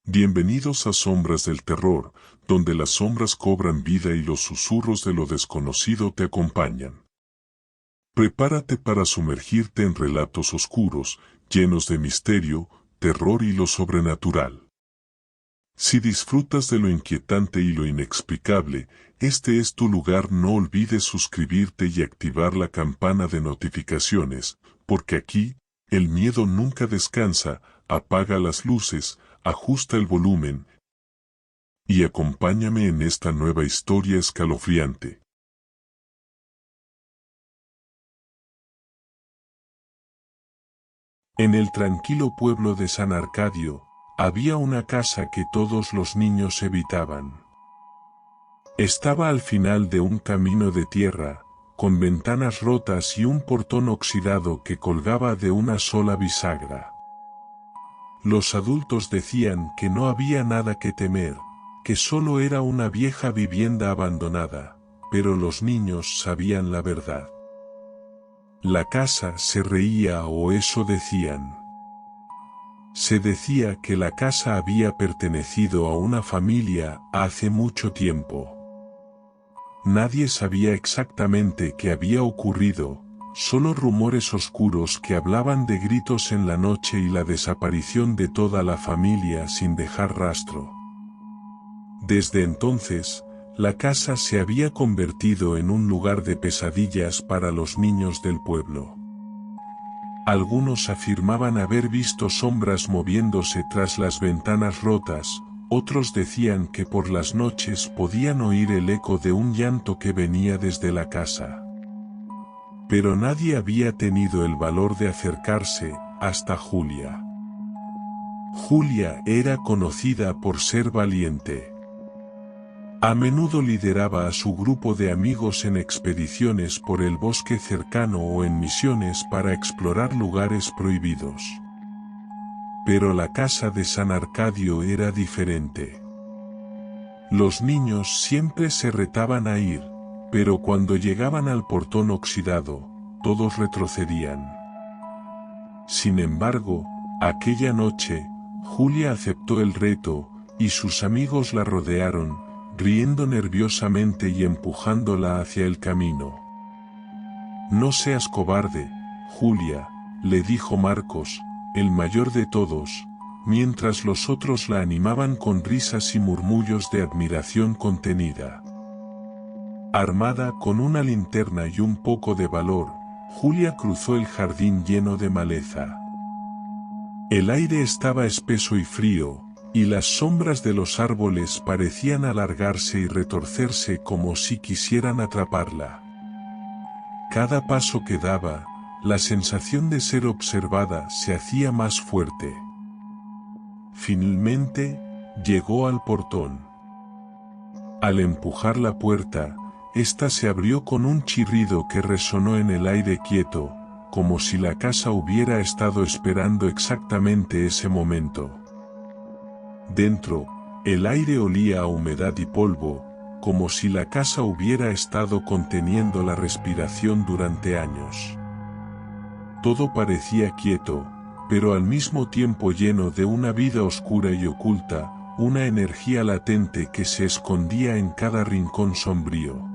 Bienvenidos a Sombras del Terror, donde las sombras cobran vida y los susurros de lo desconocido te acompañan. Prepárate para sumergirte en relatos oscuros, llenos de misterio, terror y lo sobrenatural. Si disfrutas de lo inquietante y lo inexplicable, este es tu lugar. No olvides suscribirte y activar la campana de notificaciones, porque aquí, el miedo nunca descansa. Apaga las luces, ajusta el volumen y acompáñame en esta nueva historia escalofriante. En el tranquilo pueblo de San Arcadio, había una casa que todos los niños evitaban. Estaba al final de un camino de tierra, con ventanas rotas y un portón oxidado que colgaba de una sola bisagra. Los adultos decían que no había nada que temer, que solo era una vieja vivienda abandonada, pero los niños sabían la verdad. La casa se reía, o eso decían. Se decía que la casa había pertenecido a una familia hace mucho tiempo. Nadie sabía exactamente qué había ocurrido, solo rumores oscuros que hablaban de gritos en la noche y la desaparición de toda la familia sin dejar rastro. Desde entonces, la casa se había convertido en un lugar de pesadillas para los niños del pueblo. Algunos afirmaban haber visto sombras moviéndose tras las ventanas rotas, otros decían que por las noches podían oír el eco de un llanto que venía desde la casa. Pero nadie había tenido el valor de acercarse, hasta Julia. Julia era conocida por ser valiente. A menudo lideraba a su grupo de amigos en expediciones por el bosque cercano o en misiones para explorar lugares prohibidos. Pero la casa de San Arcadio era diferente. Los niños siempre se retaban a ir, pero cuando llegaban al portón oxidado, todos retrocedían. Sin embargo, aquella noche, Julia aceptó el reto, y sus amigos la rodearon, riendo nerviosamente y empujándola hacia el camino. «No seas cobarde, Julia», le dijo Marcos, el mayor de todos, mientras los otros la animaban con risas y murmullos de admiración contenida. Armada con una linterna y un poco de valor, Julia cruzó el jardín lleno de maleza. El aire estaba espeso y frío, y las sombras de los árboles parecían alargarse y retorcerse como si quisieran atraparla. Cada paso que daba, la sensación de ser observada se hacía más fuerte. Finalmente, llegó al portón. Al empujar la puerta, esta se abrió con un chirrido que resonó en el aire quieto, como si la casa hubiera estado esperando exactamente ese momento. Dentro, el aire olía a humedad y polvo, como si la casa hubiera estado conteniendo la respiración durante años. Todo parecía quieto, pero al mismo tiempo lleno de una vida oscura y oculta, una energía latente que se escondía en cada rincón sombrío.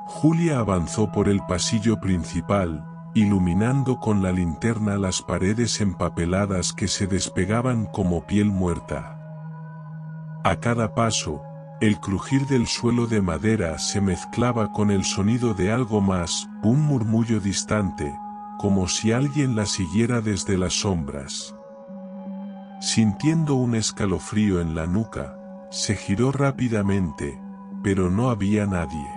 Julia avanzó por el pasillo principal, iluminando con la linterna las paredes empapeladas que se despegaban como piel muerta. A cada paso, el crujir del suelo de madera se mezclaba con el sonido de algo más, un murmullo distante, como si alguien la siguiera desde las sombras. Sintiendo un escalofrío en la nuca, se giró rápidamente, pero no había nadie.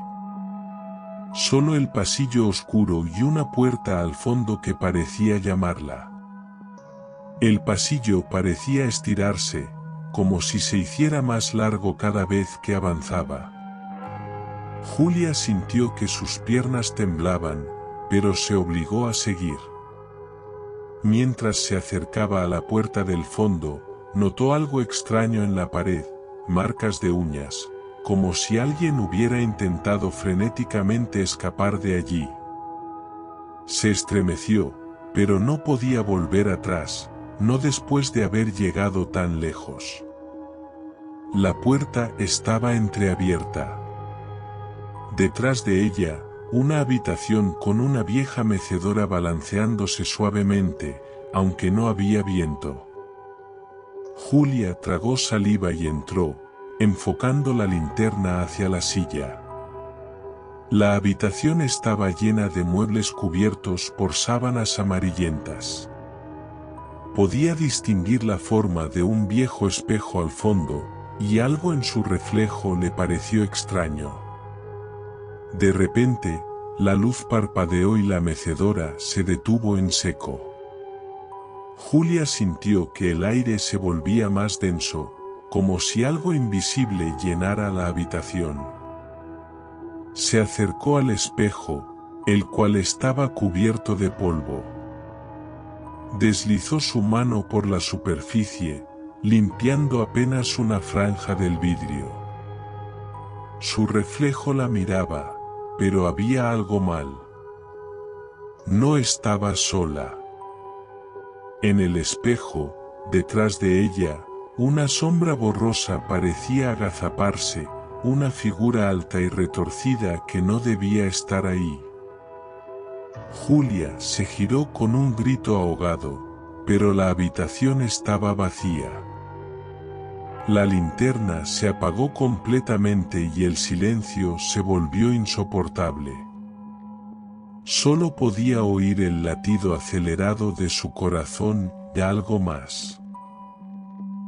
Solo el pasillo oscuro y una puerta al fondo que parecía llamarla. El pasillo parecía estirarse, como si se hiciera más largo cada vez que avanzaba. Julia sintió que sus piernas temblaban, pero se obligó a seguir. Mientras se acercaba a la puerta del fondo, notó algo extraño en la pared, marcas de uñas, como si alguien hubiera intentado frenéticamente escapar de allí. Se estremeció, pero no podía volver atrás, no después de haber llegado tan lejos. La puerta estaba entreabierta. Detrás de ella, una habitación con una vieja mecedora balanceándose suavemente, aunque no había viento. Julia tragó saliva y entró, enfocando la linterna hacia la silla. La habitación estaba llena de muebles cubiertos por sábanas amarillentas. Podía distinguir la forma de un viejo espejo al fondo, y algo en su reflejo le pareció extraño. De repente, la luz parpadeó y la mecedora se detuvo en seco. Julia sintió que el aire se volvía más denso, como si algo invisible llenara la habitación. Se acercó al espejo, el cual estaba cubierto de polvo. Deslizó su mano por la superficie, limpiando apenas una franja del vidrio. Su reflejo la miraba, pero había algo mal. No estaba sola. En el espejo, detrás de ella, una sombra borrosa parecía agazaparse, una figura alta y retorcida que no debía estar ahí. Julia se giró con un grito ahogado, pero la habitación estaba vacía. La linterna se apagó completamente y el silencio se volvió insoportable. Solo podía oír el latido acelerado de su corazón y algo más.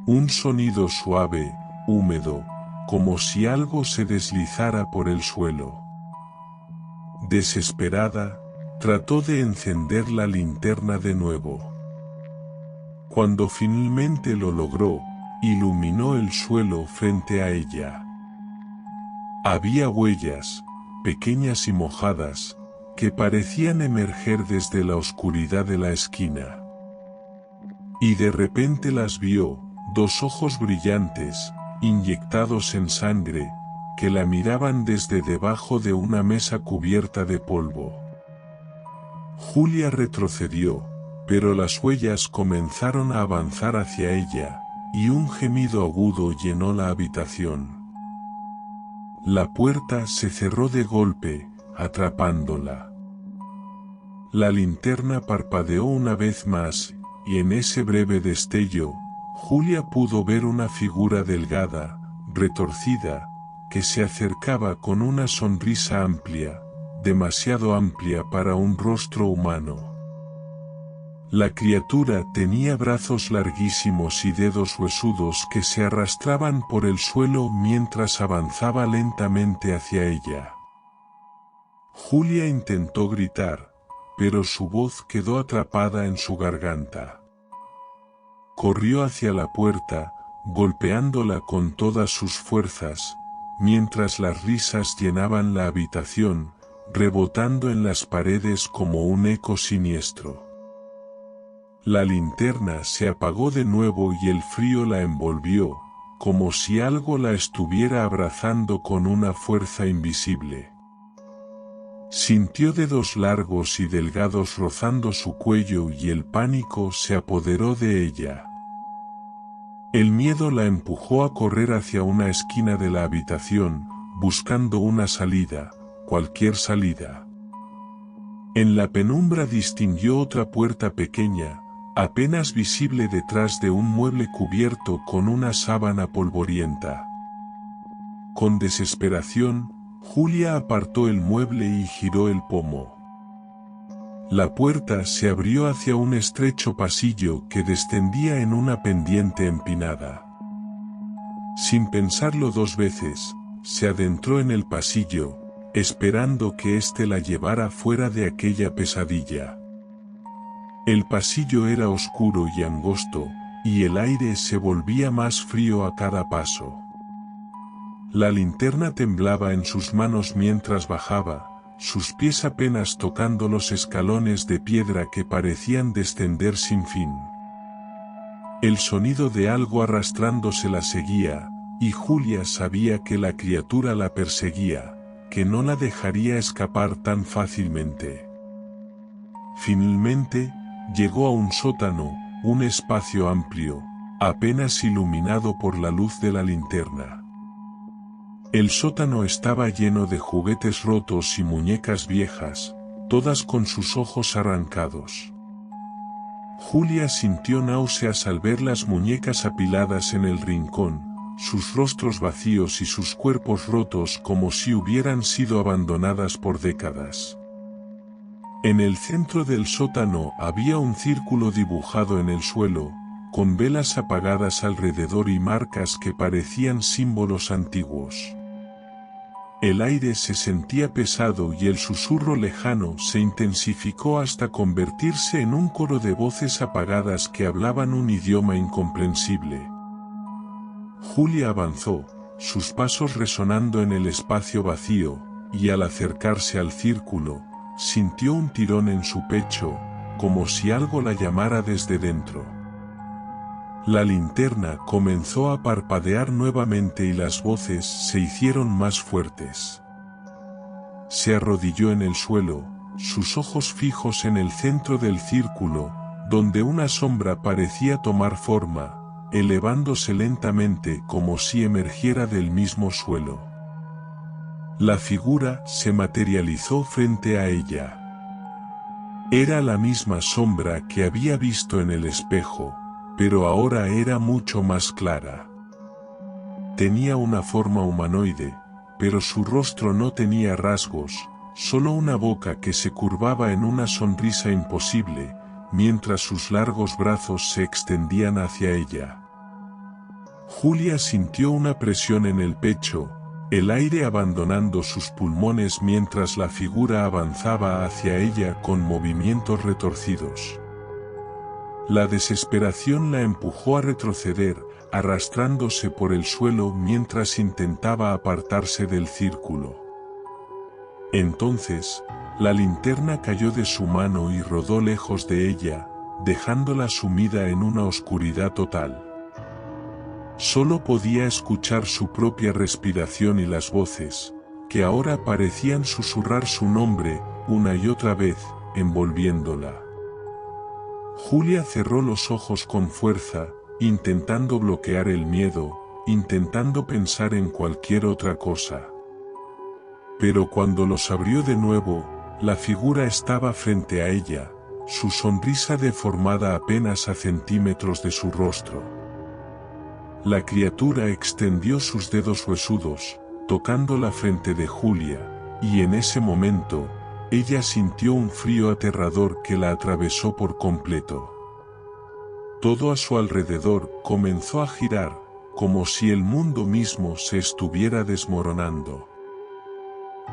Un sonido suave, húmedo, como si algo se deslizara por el suelo. Desesperada, trató de encender la linterna de nuevo. Cuando finalmente lo logró, iluminó el suelo frente a ella. Había huellas, pequeñas y mojadas, que parecían emerger desde la oscuridad de la esquina. Y de repente las vio, dos ojos brillantes, inyectados en sangre, que la miraban desde debajo de una mesa cubierta de polvo. Julia retrocedió, pero las huellas comenzaron a avanzar hacia ella, y un gemido agudo llenó la habitación. La puerta se cerró de golpe, atrapándola. La linterna parpadeó una vez más, y en ese breve destello, Julia pudo ver una figura delgada, retorcida, que se acercaba con una sonrisa amplia, demasiado amplia para un rostro humano. La criatura tenía brazos larguísimos y dedos huesudos que se arrastraban por el suelo mientras avanzaba lentamente hacia ella. Julia intentó gritar, pero su voz quedó atrapada en su garganta. Corrió hacia la puerta, golpeándola con todas sus fuerzas, mientras las risas llenaban la habitación, rebotando en las paredes como un eco siniestro. La linterna se apagó de nuevo y el frío la envolvió, como si algo la estuviera abrazando con una fuerza invisible. Sintió dedos largos y delgados rozando su cuello y el pánico se apoderó de ella. El miedo la empujó a correr hacia una esquina de la habitación, buscando una salida, cualquier salida. En la penumbra distinguió otra puerta pequeña, apenas visible detrás de un mueble cubierto con una sábana polvorienta. Con desesperación, Julia apartó el mueble y giró el pomo. La puerta se abrió hacia un estrecho pasillo que descendía en una pendiente empinada. Sin pensarlo dos veces, se adentró en el pasillo, esperando que éste la llevara fuera de aquella pesadilla. El pasillo era oscuro y angosto, y el aire se volvía más frío a cada paso. La linterna temblaba en sus manos mientras bajaba, sus pies apenas tocando los escalones de piedra que parecían descender sin fin. El sonido de algo arrastrándose la seguía, y Julia sabía que la criatura la perseguía, que no la dejaría escapar tan fácilmente. Finalmente, llegó a un sótano, un espacio amplio, apenas iluminado por la luz de la linterna. El sótano estaba lleno de juguetes rotos y muñecas viejas, todas con sus ojos arrancados. Julia sintió náuseas al ver las muñecas apiladas en el rincón, sus rostros vacíos y sus cuerpos rotos como si hubieran sido abandonadas por décadas. En el centro del sótano había un círculo dibujado en el suelo, con velas apagadas alrededor y marcas que parecían símbolos antiguos. El aire se sentía pesado y el susurro lejano se intensificó hasta convertirse en un coro de voces apagadas que hablaban un idioma incomprensible. Julia avanzó, sus pasos resonando en el espacio vacío, y al acercarse al círculo, sintió un tirón en su pecho, como si algo la llamara desde dentro. La linterna comenzó a parpadear nuevamente y las voces se hicieron más fuertes. Se arrodilló en el suelo, sus ojos fijos en el centro del círculo, donde una sombra parecía tomar forma, elevándose lentamente como si emergiera del mismo suelo. La figura se materializó frente a ella. Era la misma sombra que había visto en el espejo, pero ahora era mucho más clara. Tenía una forma humanoide, pero su rostro no tenía rasgos, solo una boca que se curvaba en una sonrisa imposible, mientras sus largos brazos se extendían hacia ella. Julia sintió una presión en el pecho, el aire abandonando sus pulmones mientras la figura avanzaba hacia ella con movimientos retorcidos. La desesperación la empujó a retroceder, arrastrándose por el suelo mientras intentaba apartarse del círculo. Entonces, la linterna cayó de su mano y rodó lejos de ella, dejándola sumida en una oscuridad total. Solo podía escuchar su propia respiración y las voces, que ahora parecían susurrar su nombre, una y otra vez, envolviéndola. Julia cerró los ojos con fuerza, intentando bloquear el miedo, intentando pensar en cualquier otra cosa. Pero cuando los abrió de nuevo, la figura estaba frente a ella, su sonrisa deformada apenas a centímetros de su rostro. La criatura extendió sus dedos huesudos, tocando la frente de Julia, y en ese momento, ella sintió un frío aterrador que la atravesó por completo. Todo a su alrededor comenzó a girar, como si el mundo mismo se estuviera desmoronando.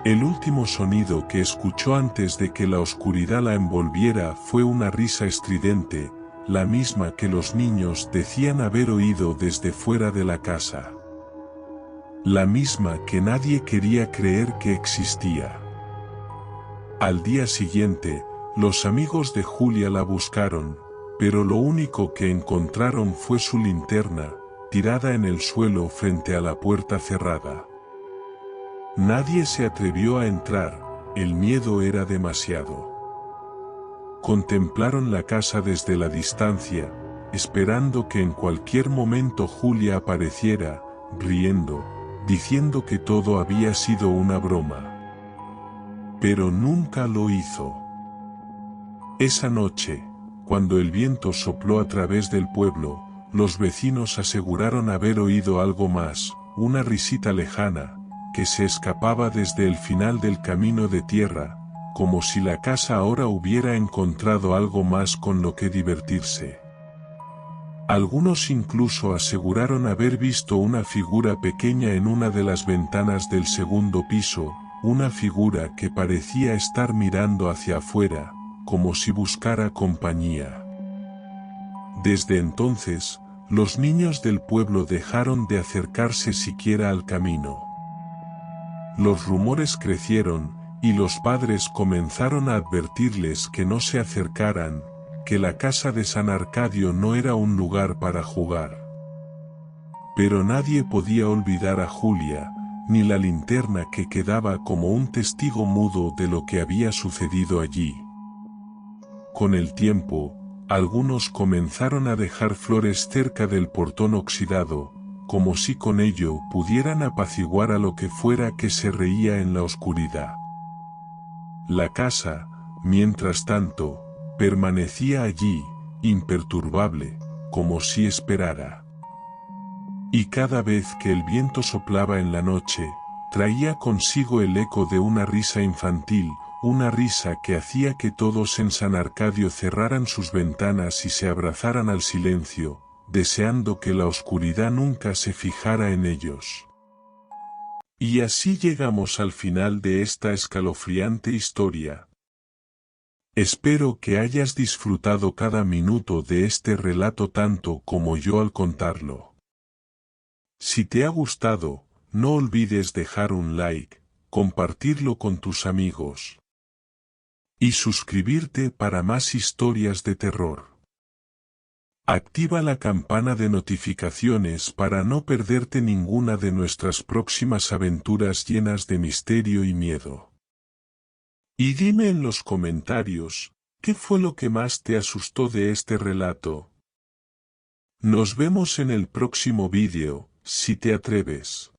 El último sonido que escuchó antes de que la oscuridad la envolviera fue una risa estridente, la misma que los niños decían haber oído desde fuera de la casa. La misma que nadie quería creer que existía. Al día siguiente, los amigos de Julia la buscaron, pero lo único que encontraron fue su linterna, tirada en el suelo frente a la puerta cerrada. Nadie se atrevió a entrar, el miedo era demasiado. Contemplaron la casa desde la distancia, esperando que en cualquier momento Julia apareciera, riendo, diciendo que todo había sido una broma. Pero nunca lo hizo. Esa noche, cuando el viento sopló a través del pueblo, los vecinos aseguraron haber oído algo más, una risita lejana, que se escapaba desde el final del camino de tierra, como si la casa ahora hubiera encontrado algo más con lo que divertirse. Algunos incluso aseguraron haber visto una figura pequeña en una de las ventanas del segundo piso, una figura que parecía estar mirando hacia afuera, como si buscara compañía. Desde entonces, los niños del pueblo dejaron de acercarse siquiera al camino. Los rumores crecieron, y los padres comenzaron a advertirles que no se acercaran, que la casa de San Arcadio no era un lugar para jugar. Pero nadie podía olvidar a Julia, ni la linterna que quedaba como un testigo mudo de lo que había sucedido allí. Con el tiempo, Algunos comenzaron a dejar flores cerca del portón oxidado, como si con ello pudieran apaciguar a lo que fuera que se reía en la oscuridad. La casa, mientras tanto, permanecía allí, imperturbable, como si esperara. Y cada vez que el viento soplaba en la noche, traía consigo el eco de una risa infantil, una risa que hacía que todos en San Arcadio cerraran sus ventanas y se abrazaran al silencio, deseando que la oscuridad nunca se fijara en ellos. Y así llegamos al final de esta escalofriante historia. Espero que hayas disfrutado cada minuto de este relato tanto como yo al contarlo. Si te ha gustado, no olvides dejar un like, compartirlo con tus amigos y suscribirte para más historias de terror. Activa la campana de notificaciones para no perderte ninguna de nuestras próximas aventuras llenas de misterio y miedo. Y dime en los comentarios, ¿qué fue lo que más te asustó de este relato? Nos vemos en el próximo vídeo, si te atreves.